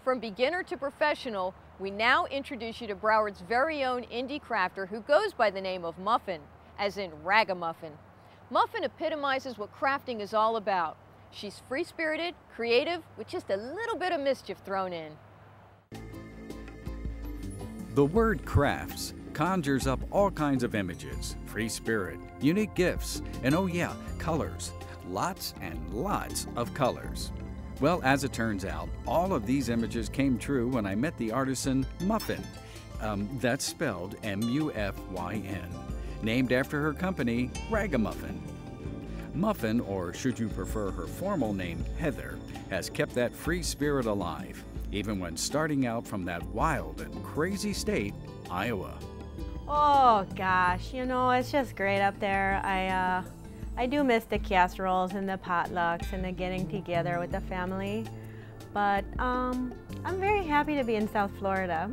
From beginner to professional, we now introduce you to Broward's very own indie crafter who goes by the name of Muffin, as in ragamuffin. Muffin epitomizes what crafting is all about. She's free-spirited, creative, with just a little bit of mischief thrown in. The word crafts conjures up all kinds of images, free spirit, unique gifts, and oh yeah, colors. Lots and lots of colors. Well, as it turns out, all of these images came true when I met the artisan Muffin. That's spelled M-U-F-Y-N, named after her company, Ragamuffin. Muffin, or should you prefer her formal name, Heather, has kept that free spirit alive, even when starting out from that wild and crazy state, Iowa. Oh gosh, it's just great up there. I do miss the casseroles and the potlucks and the getting together with the family, but I'm very happy to be in South Florida.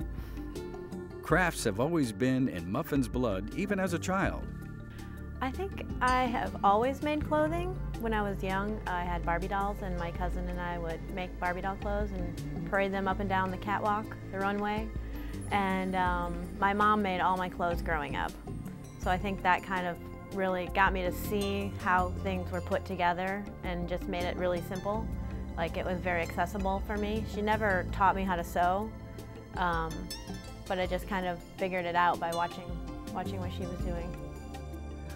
Crafts have always been in Muffin's blood, even as a child. I think I have always made clothing. When I was young, I had Barbie dolls, and my cousin and I would make Barbie doll clothes and parade them up and down the catwalk, the runway. And my mom made all my clothes growing up. So I think that kind of really got me to see how things were put together and just made it really simple. Like, it was very accessible for me. She never taught me how to sew, but I just kind of figured it out by watching what she was doing.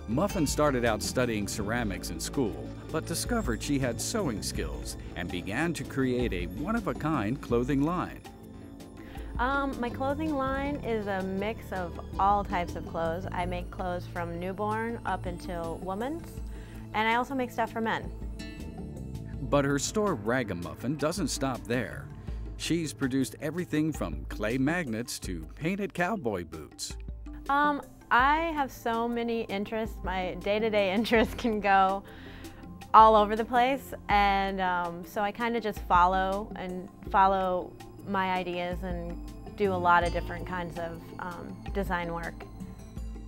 Muffin started out studying ceramics in school, but discovered she had sewing skills and began to create a one-of-a-kind clothing line. My clothing line is a mix of all types of clothes. I make clothes from newborn up until women's, and I also make stuff for men. But her store Ragamuffin doesn't stop there. She's produced everything from clay magnets to painted cowboy boots. I have so many interests. My day-to-day interests can go all over the place, and so I kind of just follow my ideas and do a lot of different kinds of design work.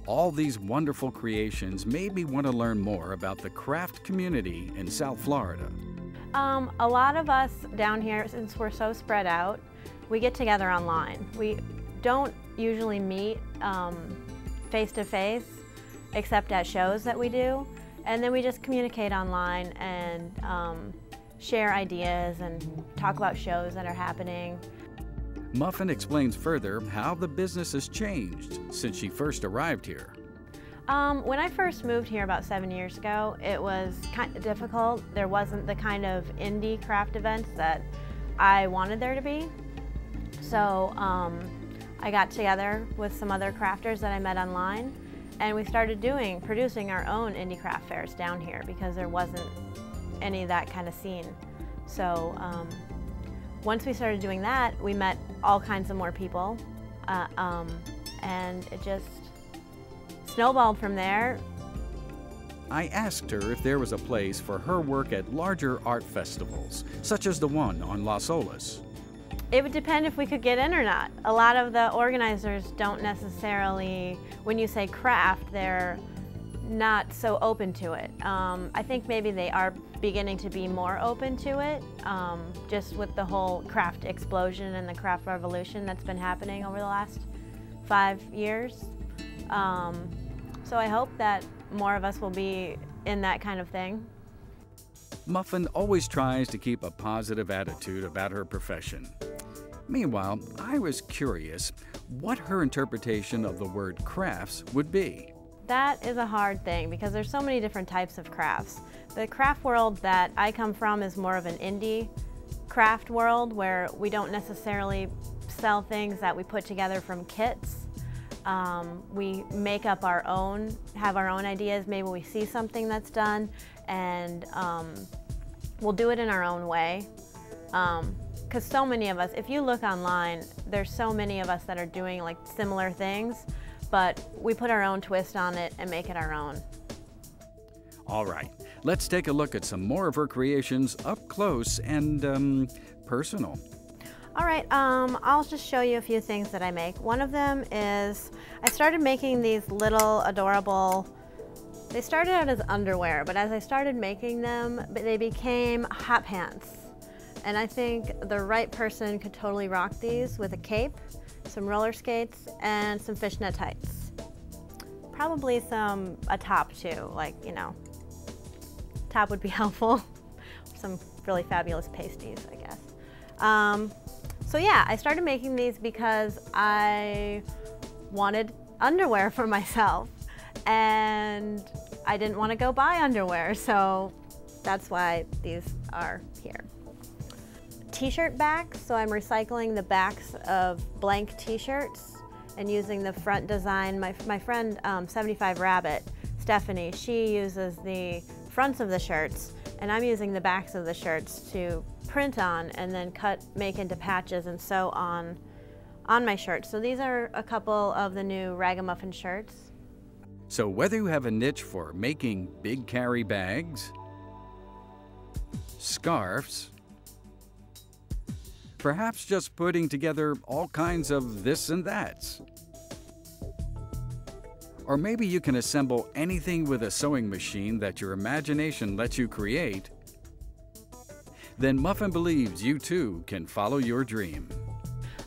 All these wonderful creations made me want to learn more about the craft community in South Florida. A lot of us down here, since we're so spread out, we get together online. We don't usually meet face-to-face, except at shows that we do, and then we just communicate online and share ideas and talk about shows that are happening. Muffin explains further how the business has changed since she first arrived here. When I first moved here about 7 years ago, it was kind of difficult. There wasn't the kind of indie craft events that I wanted there to be. So I got together with some other crafters that I met online, and we started producing our own indie craft fairs down here because there wasn't any of that kind of scene. So once we started doing that, we met all kinds of more people, and it just snowballed from there. I asked her if there was a place for her work at larger art festivals, such as the one on Las Olas. It would depend if we could get in or not. A lot of the organizers don't necessarily, when you say craft, they're not so open to it. I think maybe they are beginning to be more open to it, just with the whole craft explosion and the craft revolution that's been happening over the last 5 years. So I hope that more of us will be in that kind of thing. Muffin always tries to keep a positive attitude about her profession. Meanwhile, I was curious what her interpretation of the word crafts would be. That is a hard thing because there's so many different types of crafts. The craft world that I come from is more of an indie craft world where we don't necessarily sell things that we put together from kits. We make up our own, have our own ideas. Maybe we see something that's done and we'll do it in our own way. Because so many of us, if you look online, there's so many of us that are doing like similar things, but we put our own twist on it and make it our own. All right, let's take a look at some more of her creations up close and personal. All right, I'll just show you a few things that I make. One of them is, I started making these little adorable, they started out as underwear, but as I started making them, they became hot pants. and I think the right person could totally rock these with a cape, some roller skates, and some fishnet tights. Probably a top too, like, you know, top would be helpful. Some really fabulous pasties, I guess. So yeah, I started making these because I wanted underwear for myself, and I didn't want to go buy underwear, so that's why these are here. T-shirt backs, so I'm recycling the backs of blank t-shirts and using the front design. My friend 75 Rabbit, Stephanie, she uses the fronts of the shirts, and I'm using the backs of the shirts to print on and then make into patches and sew on my shirts. So these are a couple of the new Ragamuffin shirts. So whether you have a niche for making big carry bags, scarves, perhaps just putting together all kinds of this and that's, or maybe you can assemble anything with a sewing machine that your imagination lets you create, then Muffin believes you too can follow your dream.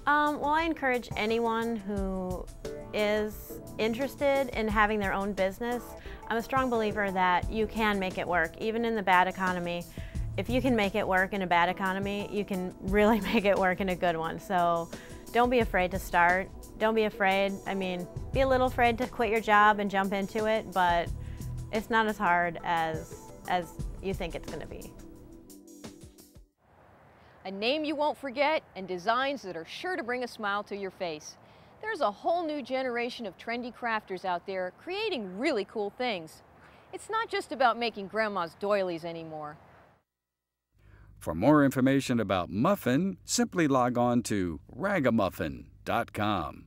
Well, I encourage anyone who is interested in having their own business. I'm a strong believer that you can make it work, even in the bad economy. If you can make it work in a bad economy, you can really make it work in a good one. So don't be afraid to start. Don't be afraid. I mean, be a little afraid to quit your job and jump into it, but it's not as hard as you think it's going to be. A name you won't forget and designs that are sure to bring a smile to your face. There's a whole new generation of trendy crafters out there creating really cool things. It's not just about making grandma's doilies anymore. For more information about Muffin, simply log on to ragamufyn.com.